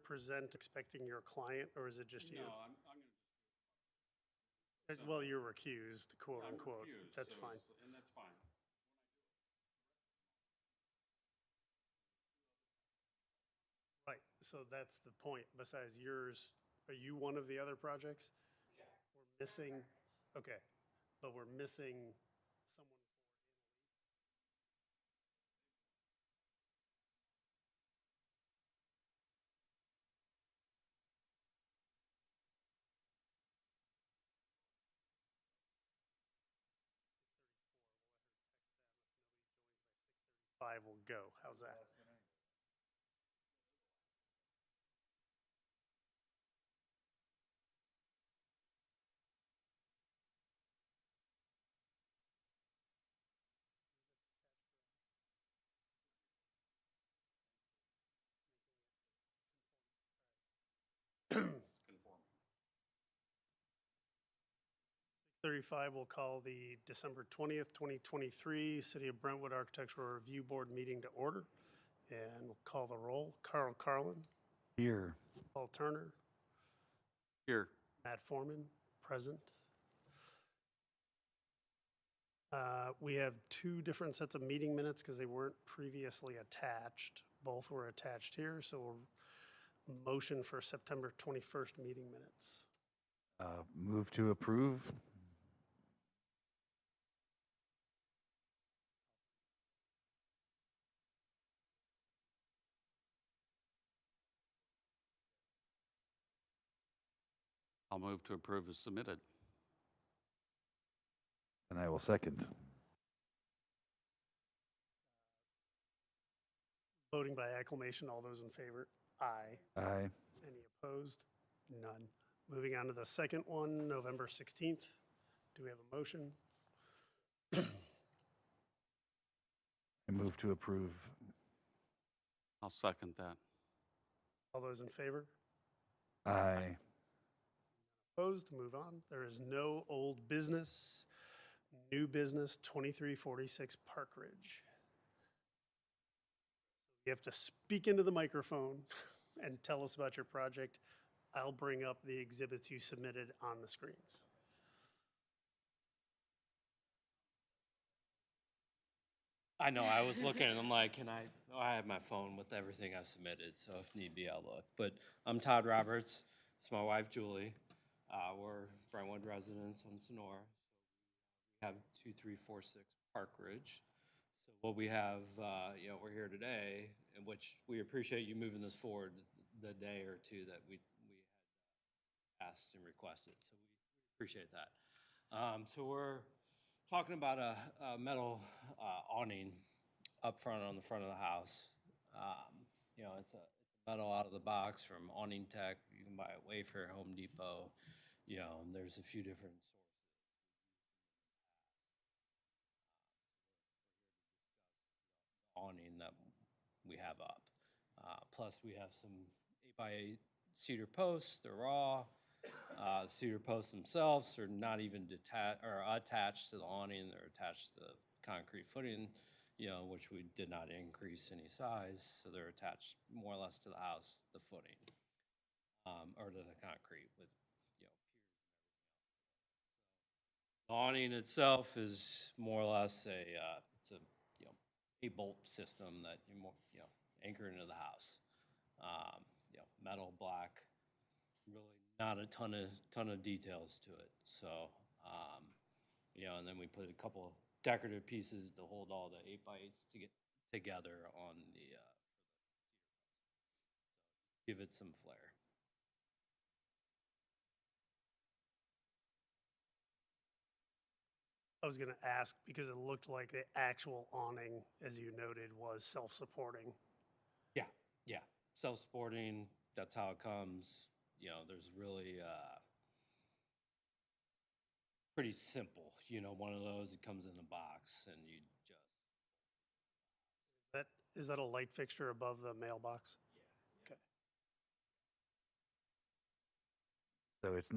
present expecting your client, or is it just you? No, I'm going to. Well, you're recused, quote I'm unquote. refused. That's so fine. And that's fine. Right, so that's the point. Besides yours, are you one of the other projects? We're missing, okay, but we're missing someone for 5 will go. How's that? Conforming. 35, we'll call the December 20th, 2023 City of Brentwood Architectural Review Board meeting to order. And we'll call the roll. Carl Carlin, Here. Paul Turner, Here. Matt Foreman, present. We have two different sets of meeting minutes because they weren't previously attached. Both were attached here, so we'll motion for September 21st meeting minutes. Move to approve. I'll move to approve as submitted. And I will second. Voting by acclamation, all those in favor? Aye. Aye. Any opposed? None. Moving on to the second one, November 16th. Do we have a motion? I move to approve. I'll second that. All those in favor? Aye. Opposed? Move on. There is no old business. New business, 2346 Park Ridge. You have to speak into the microphone and tell us about your project. I'll bring up the exhibits you submitted on the screens. I know, I was looking and I'm like, I have my phone with everything I submitted, so if need be, I'll look. But I'm Todd Roberts, it's my wife Julie. We're Brentwood residents on Sonora. We have 2346 Park Ridge. So what we have, we're here today, in which we appreciate you moving this forward the day or two that we had asked and requested. So we appreciate that. So we're talking about a metal awning up front on the front of the house. It's a metal out of the box from Awning Tech. You can buy it Wayfair, Home Depot. There's a few different sources. Awning that we have up. Plus, we have some 8x8 cedar posts. They're raw. Cedar posts themselves are not even attached to the awning. They're attached to the concrete footing, which we did not increase any size. So they're attached more or less to the house, the footing, or to the concrete with, piers and everything else. The awning itself is more or less it's a bolt system that you anchor into the house. Metal, black, really not a ton of details to it. So, and then we put a couple decorative pieces to hold all the 8x8s to get together on the give it some flair. I was going to ask because it looked like the actual awning, as you noted, was self-supporting. Yeah, self-supporting. That's how it comes. There's really pretty simple. One of those, it comes in a box and you just. Is that a light fixture above the mailbox? Yeah. Okay. So it's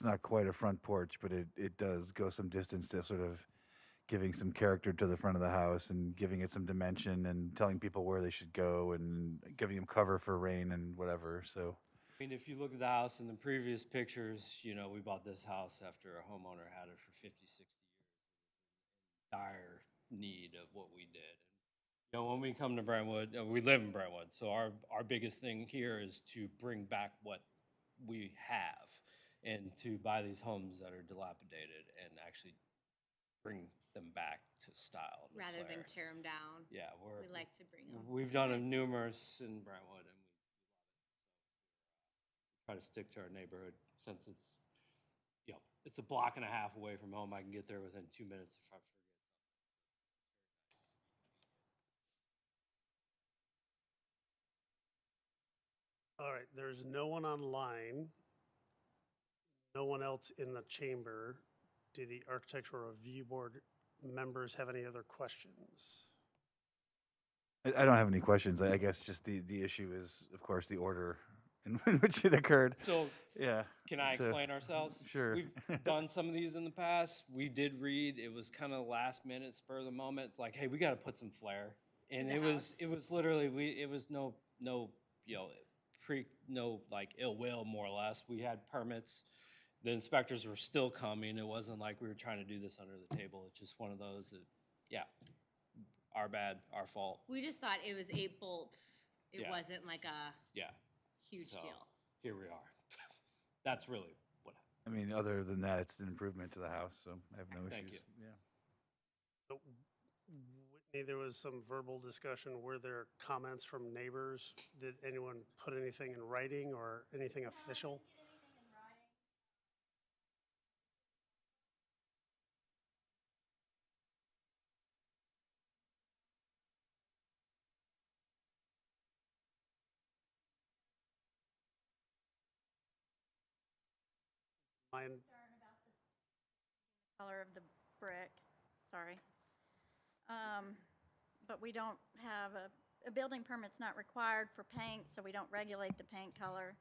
not quite a front porch, but it does go some distance to sort of giving some character to the front of the house and giving it some dimension and telling people where they should go and giving them cover for rain and whatever. So I mean, if you look at the house in the previous pictures, we bought this house after a homeowner had it for 50, 60 years. Dire need of what we did. When we come to Brentwood, we live in Brentwood, so our biggest thing here is to bring back what we have and to buy these homes that are dilapidated and actually bring them back to style. And Rather than flair. tear them down. Yeah, We like to bring them. we've done them numerous in Brentwood, and we try to stick to our neighborhood since it's a block and a half away from home. I can get there within 2 minutes if I forget. All right, there's no one online, no one else in the chamber. Do the Architectural Review Board members have any other questions? I don't have any questions. I guess just the issue is, of course, the order in which it occurred. So Yeah. can I so- explain ourselves? Sure. We've done some of these in the past. We did read. It was kind of last minute, spur of the moment. It's like, hey, we got to put some flair. And the it was house. literally it was no like ill will, more or less. We had permits. The inspectors were still coming. It wasn't like we were trying to do this under the table. It's just one of those that, yeah, our bad, our fault. We just thought it was 8 bolts. It Yeah. wasn't like a Yeah. huge So, deal. Here we are. That's really what I mean, other than that, it's an improvement to the house, so I have no Thank issues. you. Yeah. So, Whitney, there was some verbal discussion. Were there comments from neighbors? Did anyone put anything in writing or anything official? Mine, color of the brick, sorry. But we don't have a building permit's not required for paint, so we don't regulate the paint color.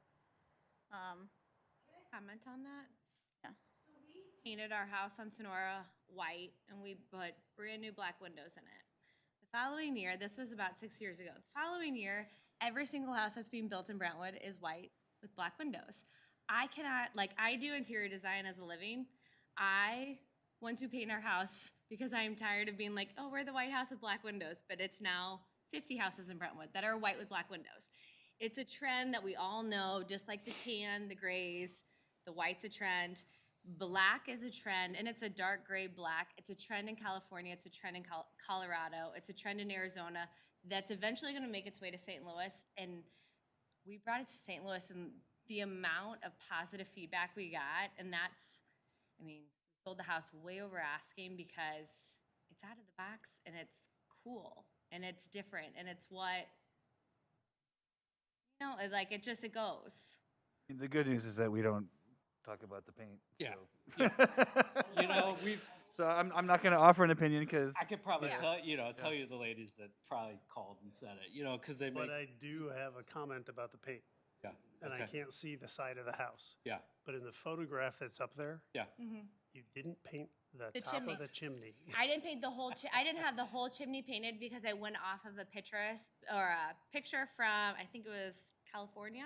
Comment on that? Yeah. So we painted our house on Sonora white and we put brand new black windows in it. The following year, this was about 6 years ago. The following year, every single house that's being built in Brentwood is white with black windows. I cannot, I do interior design as a living. I want to paint our house because I am tired of being like, oh, we're the white house with black windows, but it's now 50 houses in Brentwood that are white with black windows. It's a trend that we all know, just like the tan, the grays, the white's a trend. Black is a trend, and it's a dark gray black. It's a trend in California. It's a trend in Colorado. It's a trend in Arizona that's eventually going to make its way to St. Louis. And we brought it to St. Louis, and the amount of positive feedback we got, and that's, we sold the house way over asking because it's out of the box, and it's cool, and it's different, and it's what, it goes. The good news is that we don't talk about the paint. Yeah. So. we've. So I'm not going to offer an opinion because I could probably Yeah. tell you the ladies that probably called and said it, because they make. but I do have a comment about the paint, Yeah. and I okay. can't see the side of the house. Yeah. But in the photograph that's up there, Yeah. you didn't paint the The top chimney. of the chimney. I didn't paint the whole. I didn't have the whole chimney painted because I went off of a picture from I think it was California,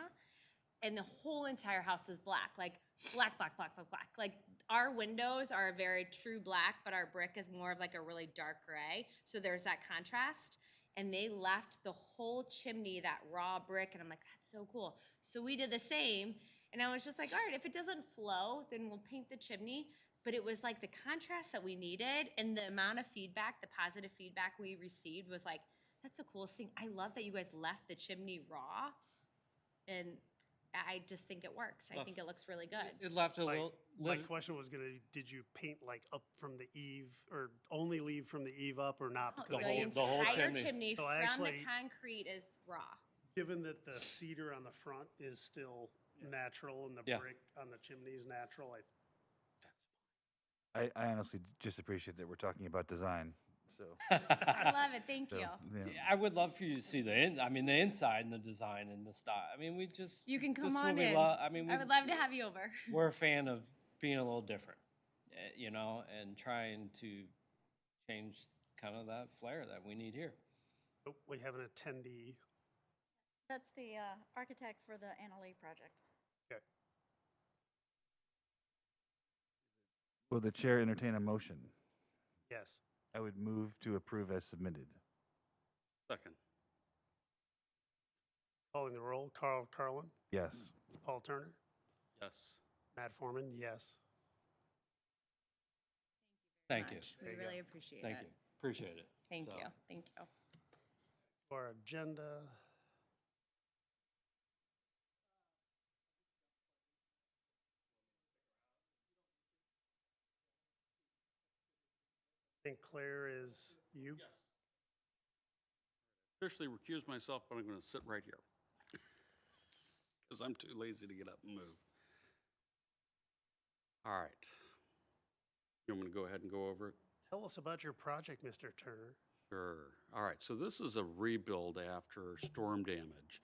and the whole entire house was black, like black, black, black, black, black. Like our windows are a very true black, but our brick is more of like a really dark gray. So there's that contrast. And they left the whole chimney, that raw brick, and I'm like, that's so cool. So we did the same, and I was just like, all right, if it doesn't flow, then we'll paint the chimney. But it was like the contrast that we needed, and the amount of feedback, the positive feedback we received was like, that's the coolest thing. I love that you guys left the chimney raw, and I just think it works. I think it looks really good. It left a My little. question was gonna, did you paint up from the eave, or only leave from the eave up, or not? The Because I can't, the whole entire chimney. chimney So from actually- the concrete is raw. given that the cedar on the front is still natural and the Yeah. brick on the chimney is natural, I honestly just appreciate that we're talking about design. So, I love it. Thank so, you. yeah. I would love for you to see the inside and the design and the style. We just. You can this come is what on we in. love. I would love to have you over. We're a fan of being a little different, and trying to change kind of that flair that we need here. Oh, we have an attendee. That's the architect for the Annalee project. Okay. Will the chair entertain a motion? Yes. I would move to approve as submitted. Second. Calling the roll, Carl Carlin, Yes. Paul Turner, Yes. Matt Foreman, yes. Thank you. Much. There We you go. really appreciate it. Thank you. Appreciate it. Thank So, you. Thank you. Our agenda. I think Claire is you? Officially recuse myself, but I'm going to sit right here. Because I'm too lazy to get up and move. All right. You want me to go ahead and go over it? Tell us about your project, Mr. Turner. Sure. All right, so this is a rebuild after storm damage.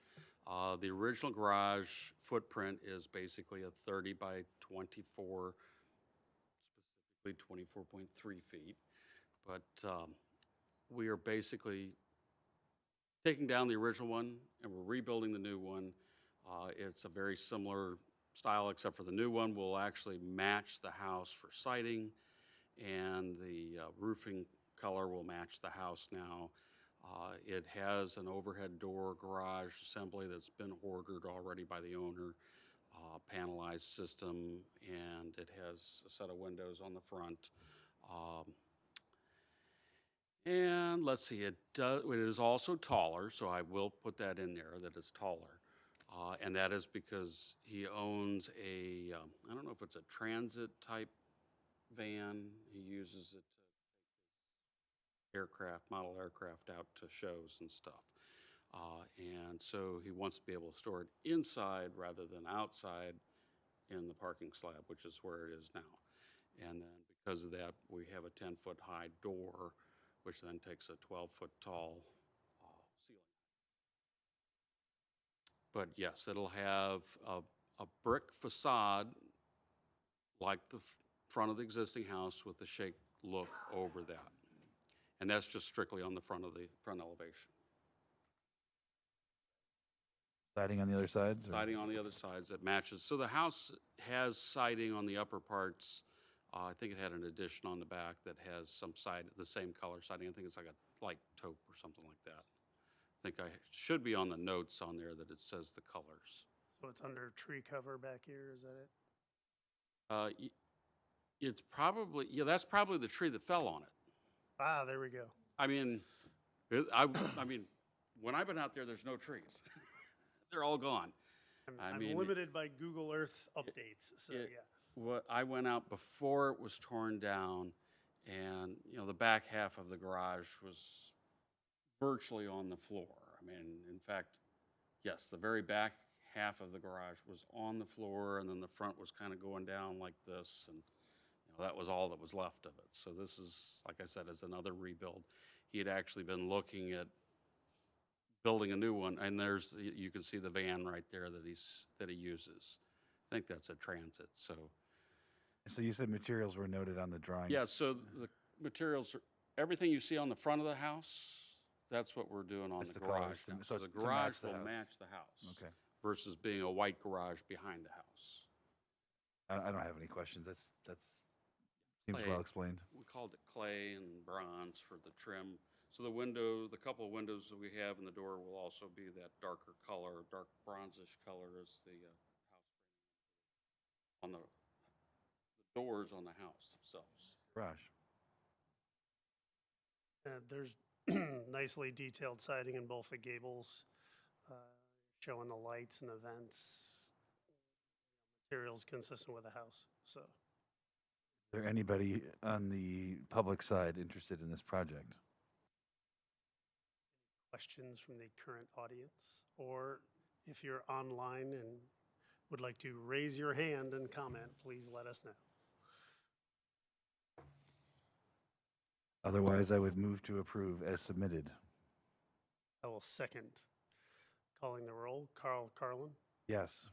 The original garage footprint is basically a 30 by 24, specifically 24.3 feet. But we are basically taking down the original one and we're rebuilding the new one. It's a very similar style, except for the new one will actually match the house for siding, and the roofing color will match the house now. It has an overhead door garage assembly that's been ordered already by the owner, panelized system, and it has a set of windows on the front. And let's see, it is also taller, so I will put that in there, that it's taller. And that is because he owns a, I don't know if it's a transit type van. He uses it to take model aircraft out to shows and stuff. And so he wants to be able to store it inside rather than outside in the parking slab, which is where it is now. And then because of that, we have a 10-foot high door, which then takes a 12-foot tall ceiling. But yes, it'll have a brick facade like the front of the existing house with the shake look over that. And that's just strictly on the front elevation. Siding on the other sides? or- Siding on the other sides that matches. So the house has siding on the upper parts. I think it had an addition on the back that has some the same color siding. I think it's like a light taupe or something like that. I think I should be on the notes on there that it says the colors. So it's under tree cover back here, is that it? It's probably, yeah, that's probably the tree that fell on it. Ah, there we go. I mean, I mean, when I've been out there, there's no trees. They're all gone. I I'm mean, limited by Google Earth's updates, so it- yeah. I went out before it was torn down, and, you know, the back half of the garage was virtually on the floor. I mean, in fact, yes, the very back half of the garage was on the floor, and then the front was kind of going down like this, and, you know, that was all that was left of it. So this is, like I said, is another rebuild. He had actually been looking at building a new one, and you can see the van right there that he uses. I think that's a transit, so. So you said materials were noted on the drawings? Yeah, so the materials, everything you see on the front of the house, that's what we're doing on That's the the garage colors to- now. so So it's the to match garage the will house. match the house. Okay. Versus being a white garage behind the house. I don't have any questions. That's seems Clay. well explained. We called it clay and bronze for the trim. So the couple of windows that we have in the door will also be that darker color, dark bronzish color as the house on the doors on the house themselves. Garage. There's nicely detailed siding in both the gables, showing the lights and the vents. Materials consistent with the house, so. Is there anybody on the public side interested in this project? Questions from the current audience? Or if you're online and would like to raise your hand and comment, please let us know. Otherwise, I would move to approve as submitted. I will second. Calling the roll, Carl Carlin, Yes.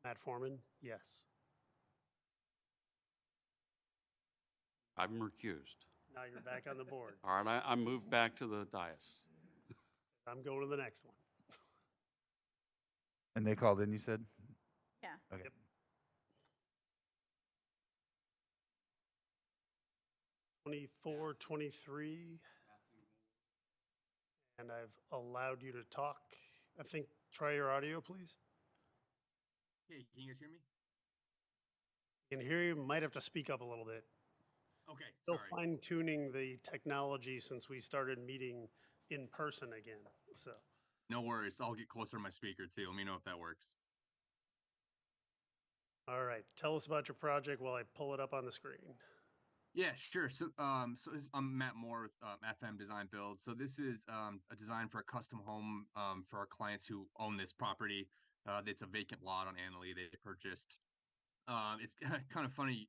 Matt Foreman, yes. I'm recused. Now you're back on the board. All right, I moved back to the dais. I'm going to the next one. And they called in, you said? Yeah. Okay. Yep. 24, 23. And I've allowed you to talk. I think, try your audio, please. Hey, can you guys hear me? Can hear you, might have to speak up a little bit. Okay, Still sorry. fine tuning the technology since we started meeting in person again, so. No worries. I'll get closer to my speaker too. Let me know if that works. All right, tell us about your project while I pull it up on the screen. Yeah, sure. I'm Matt Moore with FM Design Build. So this is a design for a custom home for our clients who own this property. It's a vacant lot on Annalee they purchased. It's kind of funny.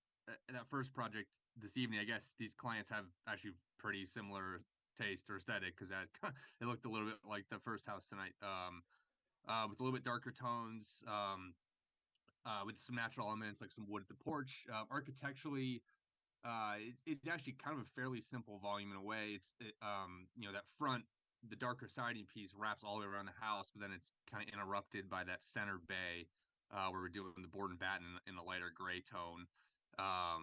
That first project this evening, I guess these clients have actually pretty similar taste or aesthetic because that it looked a little bit like the first house tonight. With a little bit darker tones, with some natural elements like some wood at the porch. Architecturally, it's actually kind of a fairly simple volume in a way. That front, the darker siding piece wraps all the way around the house, but then it's kind of interrupted by that center bay where we're doing the board and batten in a lighter gray tone. I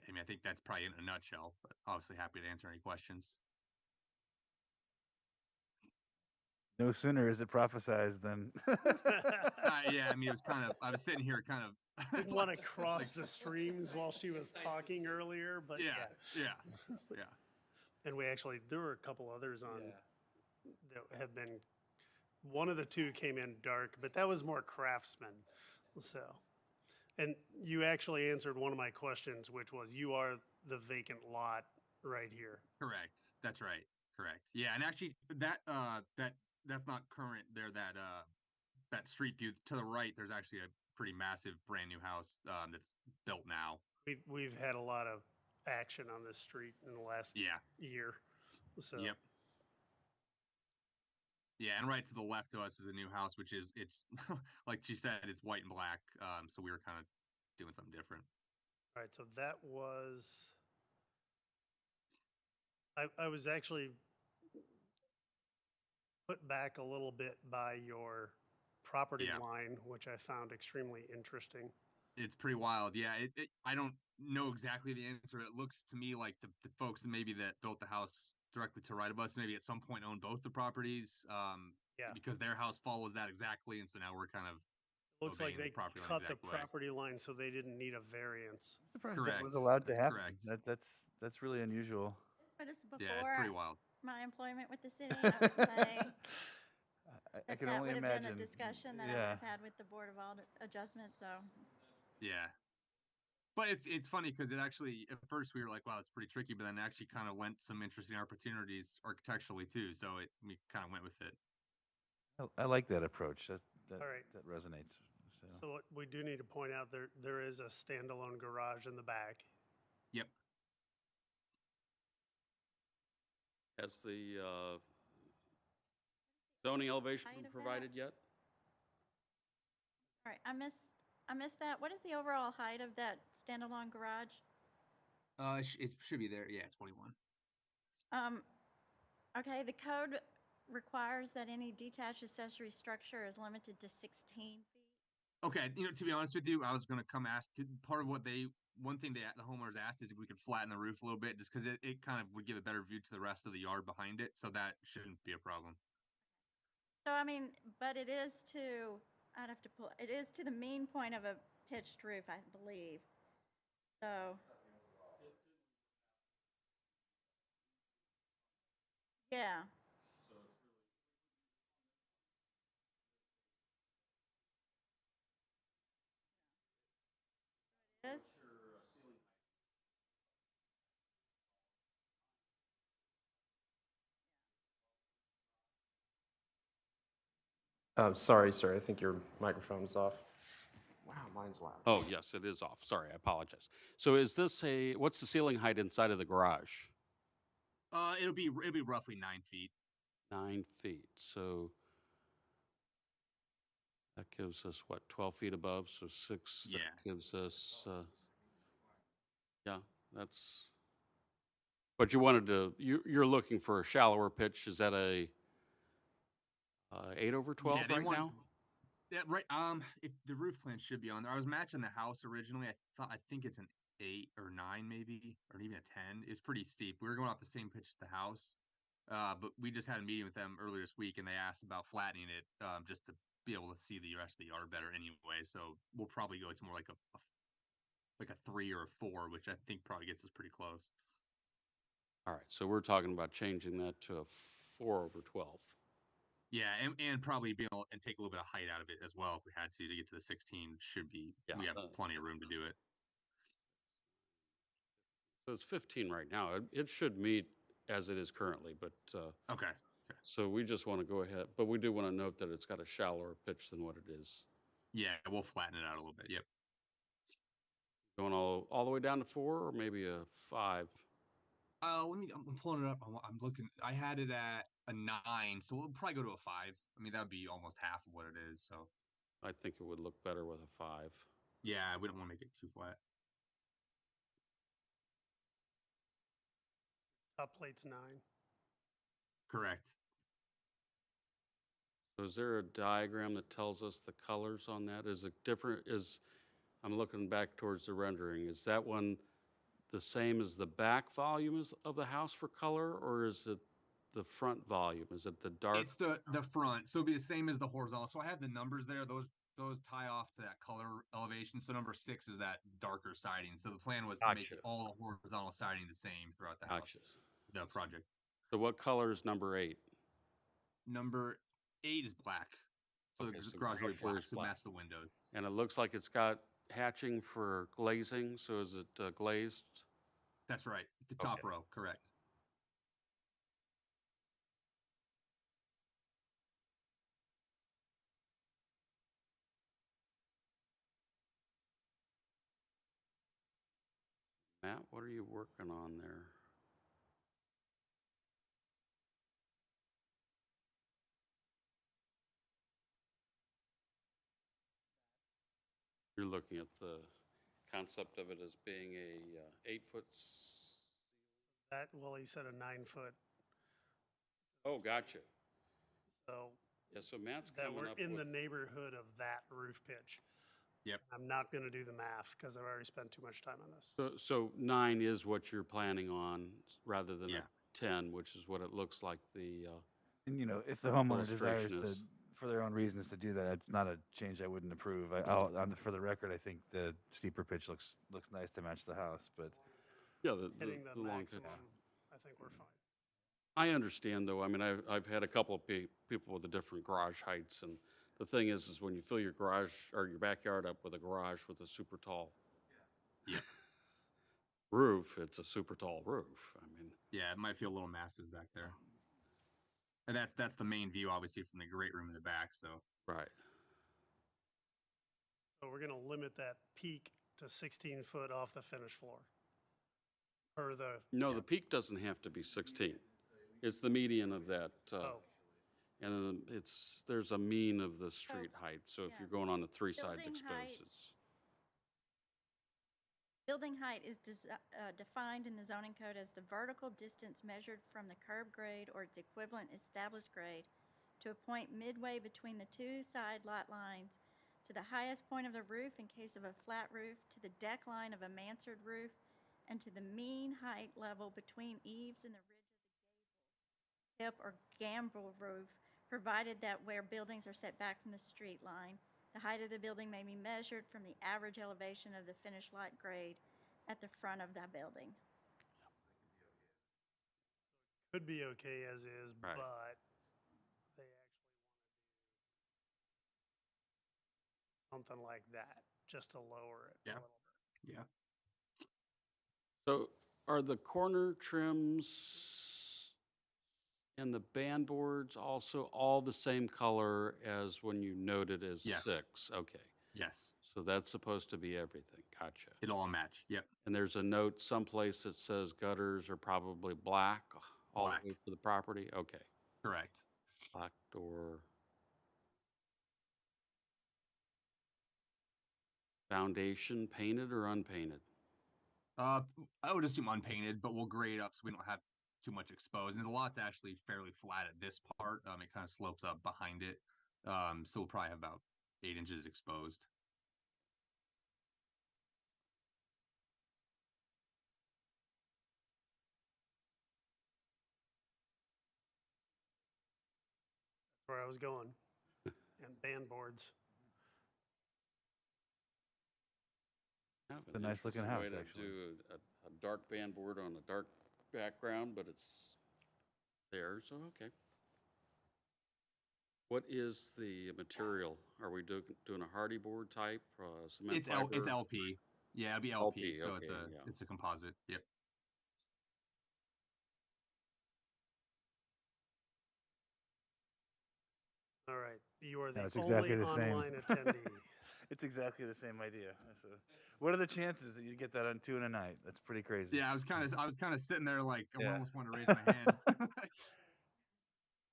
mean, I think that's probably in a nutshell, but obviously happy to answer any questions. No sooner is it prophesized than. Yeah, I mean, it was kind of, I was sitting here kind of. Didn't want to cross the streams while she was talking earlier, but Yeah. And there were a couple others on that have been, one of the two came in dark, but that was more craftsman, so. And you actually answered one of my questions, which was you are the vacant lot right here. Correct. That's right. Correct. Yeah, and actually that's not current there. That street view to the right, there's actually a pretty massive brand new house that's built now. We've had a lot of action on this street in the last year. So Yep. Yeah, and right to the left of us is a new house, which it's like she said, it's white and black. So we were kind of doing something different. All right, so that was, I was actually put back a little bit by your property line, which I found extremely interesting. It's pretty wild. Yeah, I don't know exactly the answer. It looks to me like the folks that built the house directly to right of us maybe at some point owned both the properties. Because their house follows that exactly, and so now we're kind of looks like they property cut the way. property line so they didn't need a variance. I'm surprised Correct. that was allowed to That's happen. correct. That's really unusual. But it's before Yeah, it's pretty wild. my employment with the city. I would say I can that only would have imagine. been a discussion that I would have had with the Board of Adjustment, so. Yeah. But it's funny because it actually, at first we were like, wow, it's pretty tricky, but then it actually kind of lent some interesting opportunities architecturally too. So we kind of went with it. I like that approach. That All right. that resonates. So what we do need to point out, there is a standalone garage in the back. Yep. Has the zoning elevation Height been of that? provided yet? All right, I missed that. What is the overall height of that standalone garage? It should be there. Yeah, 21. Okay, the code requires that any detached accessory structure is limited to 16 feet. Okay, to be honest with you, I was going to come ask, part of one thing the homeowners asked is if we could flatten the roof a little bit, just because it kind of would give a better view to the rest of the yard behind it, so that shouldn't be a problem. So, I mean, but it is it is to the mean point of a pitched roof, I believe. So. Yeah. It is? Sorry, sir. I think your microphone's off. Wow, mine's loud. Oh, yes, it is off. Sorry, I apologize. So is this what's the ceiling height inside of the garage? It'll be roughly 9 feet. 9 feet. So that gives us what, 12 feet above? So 6. Yeah. That gives us. Yeah, that's But you wanted to, you're looking for a shallower pitch. Is that a 8/12 Yeah, they right want. now? Yeah, right. If the roof plan should be on there, I was matching the house originally. I think it's an 8 or 9, maybe, or even a 10. It's pretty steep. We were going off the same pitch as the house, but we just had a meeting with them earlier this week, and they asked about flattening it, just to be able to see the rest of the yard better anyway. So we'll probably go. It's more like a 3 or a 4, which I think probably gets us pretty close. All right, so we're talking about changing that to a 4/12. Yeah, and probably be able and take a little bit of height out of it as well if we had to get to the 16. Should be Yeah, we have plenty of room to do it. So it's 15 right now. It should meet as it is currently, but, Okay. so we just want to go ahead, but we do want to note that it's got a shallower pitch than what it is. Yeah, we'll flatten it out a little bit. Yep. Going all the way down to 4 or maybe a 5? I'm pulling it up. I'm looking. I had it at a 9, so we'll probably go to a 5. I mean, that would be almost half of what it is. So I think it would look better with a 5. yeah, we don't want to make it too flat. Top plate's 9. Correct. So is there a diagram that tells us the colors on that? Is it different? I'm looking back towards the rendering. Is that one the same as the back volume of the house for color, or is it the front volume? Is it the dark? It's the front, so it'll be the same as the horizontal. So I have the numbers there. Those tie off to that color elevation. So number 6 is that darker siding. So the plan was to make Gotcha. all horizontal siding the same throughout the house. Gotcha. The project. So what color is number 8? Number 8 is black. So Okay, the so garage is garage door black is to black. match the windows. And it looks like it's got hatching for glazing. So is it glazed? That's right. The top Okay. row, correct. Matt, what are you working on there? You're looking at the concept of it as being a 8-foot. Well, he said a 9-foot, Oh, gotcha. so Yeah, so Matt's that coming we're up in with. the neighborhood of that roof pitch. Yep. I'm not going to do the math because I've already spent too much time on this. So 9 is what you're planning on rather than Yeah. a 10, which is what it looks like the, And if the homeowner desires Illustration to, is- for their own reasons to do that, it's not a change I wouldn't approve. For the record, I think the steeper pitch looks nice to match the house, but yeah, Hitting the long maximum, pitch. I think we're fine. I understand, though. I mean, I've had a couple of people with the different garage heights, and the thing is when you fill your garage or your backyard up with a garage with a super tall Yeah. roof, it's a super tall roof. I mean, Yeah, it might feel a little massive back there. And that's the main view, obviously, from the great room in the back. So right. So we're going to limit that peak to 16 foot off the finished floor. Or the, No, the peak doesn't have to be 16. It's the median of that. oh, And then there's a mean of the street height. So if yeah. you're going on the 3 sides Building height. exposed, it's. Building height is defined in the zoning code as the vertical distance measured from the curb grade or its equivalent established grade to a point midway between the 2 side lot lines to the highest point of the roof in case of a flat roof, to the deck line of a mansard roof, and to the mean height level between eaves and the ridge of the gable, tip, or gambrel roof, provided that where buildings are set back from the street line, the height of the building may be measured from the average elevation of the finished lot grade at the front of the building. could be okay as is, Right. but they actually want to do something like that, just to lower it Yeah. a little bit. yeah. So are the corner trims and the band boards also all the same color as when you noted as Yes. 6? Okay. Yes. So that's supposed to be everything. Gotcha. It'll all match. Yep. And there's a note someplace that says gutters are probably black all Black. the way for the property? Okay. Correct. Black door. Foundation painted or unpainted? I would assume unpainted, but we'll grade up so we don't have too much exposed. And the lot's actually fairly flat at this part. It kind of slopes up behind it. So we'll probably have about 8 inches exposed. Where I was going. And band boards. Kind of It's a an nice looking interesting way house, to actually. do a dark bandboard on a dark background, but it's there, so okay. What is the material? Are we doing a hardy board type, cement It's fiber? it's LP. Yeah, it'll be LP. LP, So okay, yeah. it's a composite. Yep. All right. You are the No, it's only exactly the same. online attendee. It's exactly the same idea. So, what are the chances that you get that on 2 in a night? That's pretty crazy. Yeah, I was kind of sitting there like I Yeah. almost wanted to raise my hand.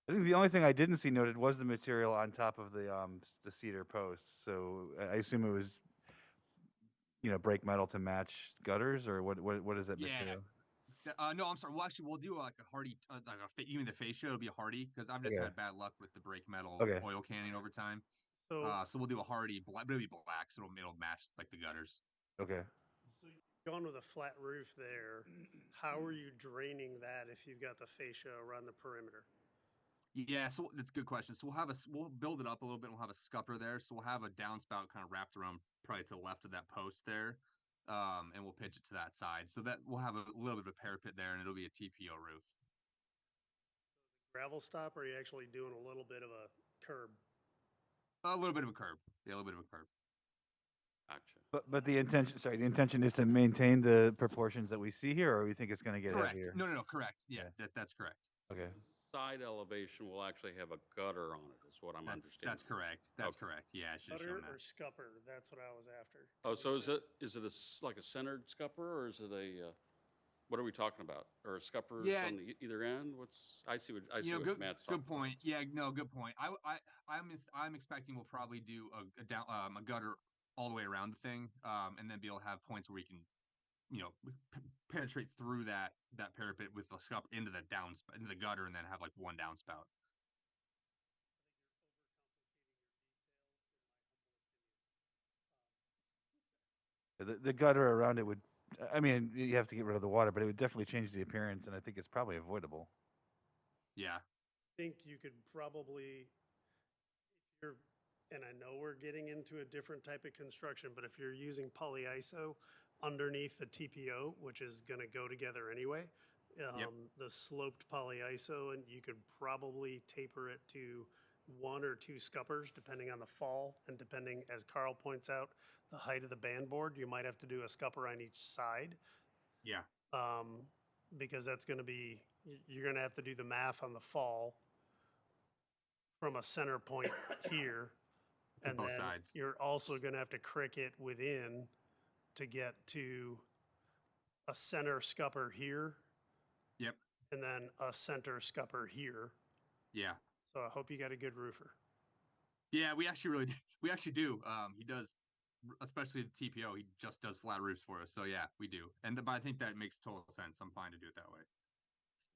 I think the only thing I didn't see noted was the material on top of the cedar posts. So I assume it was, brake metal to match gutters, or what is that Yeah. material? No, I'm sorry. Well, actually, we'll do like a hardy, you mean the fascia? It'll be a hardy because I've just Okay. had bad luck with the brake metal Okay. oil canning over time. So, So we'll do a hardy black, but it'll be black, so it'll match like the gutters. Okay. so you're going with a flat roof there. How are you draining that if you've got the fascia around the perimeter? Yeah, so that's a good question. So we'll build it up a little bit. We'll have a scupper there, so we'll have a downspout kind of wrapped around probably to the left of that post there, and we'll pitch it to that side. So that we'll have a little bit of a parapet there, and it'll be a TPO roof. Gravel stop, or are you actually doing a little bit of a curb? A little bit of a curb. Yeah, a little bit of a curb. Gotcha. But the intention is to maintain the proportions that we see here, or we think it's going to get Correct. heavier? No, correct. Yeah, Yeah. that's correct. Okay. Side elevation will actually have a gutter on it, is what I'm understanding. That's correct. That's Okay. correct. Yeah, I should have Gutter shown or that. scupper? That's what I was after. Oh, so is it like a centered scupper, or is it what are we talking about? Or a scupper Yeah. on either end? I see what Matt's talking Good point. about. Yeah, no, good point. I'm expecting we'll probably do a gutter all the way around the thing, and then be able to have points where we can, penetrate through that parapet with the scup into the gutter, and then have like one downspout. The gutter around it would, I mean, you have to get rid of the water, but it would definitely change the appearance, and I think it's probably avoidable. Yeah. I think you could probably, and I know we're getting into a different type of construction, but if you're using polyiso underneath the TPO, which is going to go together anyway, the sloped polyiso, and you could probably taper it to 1 or 2 scuppers, depending on the fall, and depending, as Carl points out, the height of the band board, you might have to do a scupper on each side. Yeah. Because that's going to be, you're going to have to do the math on the fall from a center point here. And both then sides. you're also going to have to cricket within to get to a center scupper here. Yep. And then a center scupper here. Yeah. So I hope you got a good roofer. Yeah, we actually do. He does, especially the TPO. He just does flat roofs for us. So yeah, we do. But I think that makes total sense. I'm fine to do it that way.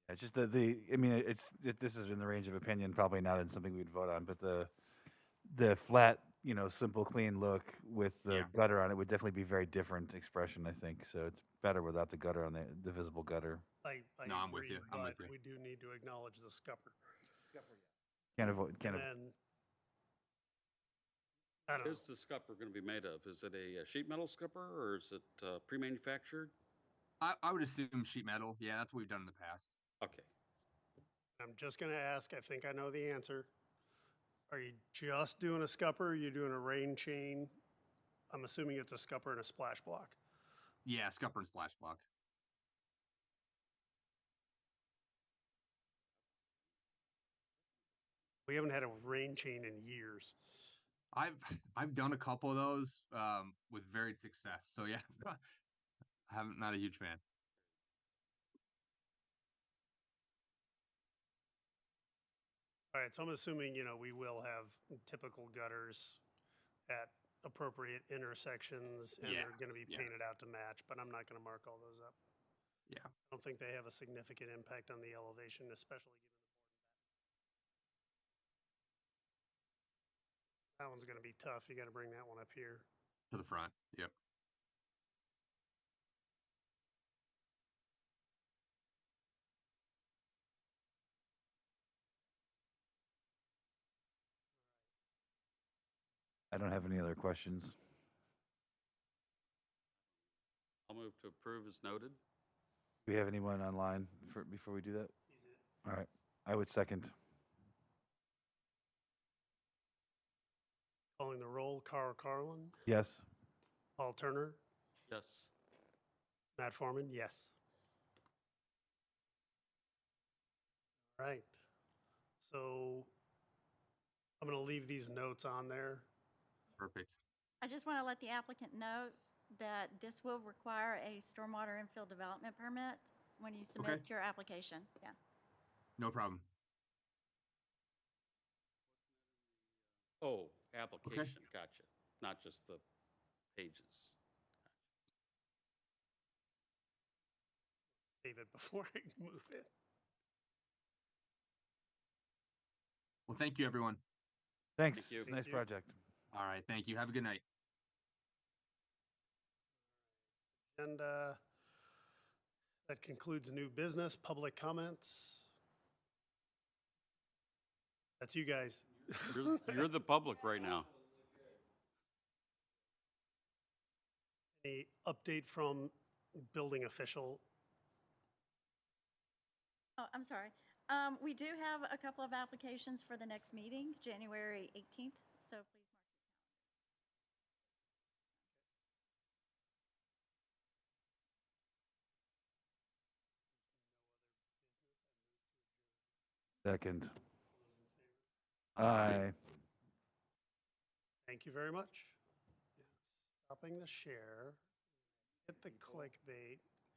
It's just I mean, this is in the range of opinion, probably not in something we'd vote on, but the flat, simple, clean look with the gutter on it would definitely be very different expression, I think. So it's better without the gutter on the visible gutter. No, I'm with you. I'm with you. We do need to acknowledge the scupper. Can't avoid. And then, I don't know. What is the scupper going to be made of? Is it a sheet metal scupper, or is it pre-manufactured? I would assume sheet metal. Yeah, that's what we've done in the past. Okay. I'm just going to ask, I think I know the answer. Are you just doing a scupper, or are you doing a rain chain? I'm assuming it's a scupper and a splash block. Yeah, scupper and splash block. We haven't had a rain chain in years. I've done a couple of those with varied success. So yeah, not a huge fan. All right, so I'm assuming, we will have typical gutters at appropriate intersections, and Yeah, they're gonna be yeah. painted out to match, but I'm not gonna mark all those up. Yeah. I don't think they have a significant impact on the elevation, especially given that one's gonna be tough. You gotta bring that one up here. To the front. Yep. I don't have any other questions. I'll move to approve as noted. Do we have anyone online before we do that? All right, I would second. Calling the roll, Carl Carlin, Yes. Paul Turner, Yes. Matt Foreman, yes. All right. So I'm gonna leave these notes on there. Perfect. I just want to let the applicant know that this will require a stormwater infill development permit when you submit your application. Yeah. No problem. Oh, application, gotcha. Not just the pages. Save it before I move it. Well, thank you, everyone. Thanks. Thank you. Nice Thank you. project. All right. Thank you. Have a good night. And that concludes new business, public comments. That's you guys. You're the public right now. A update from building official. Oh, I'm sorry. We do have a couple of applications for the next meeting, January 18th, so please mark Second. Aye. Aye. Thank you very much. Stopping the share. Hit the clickbait.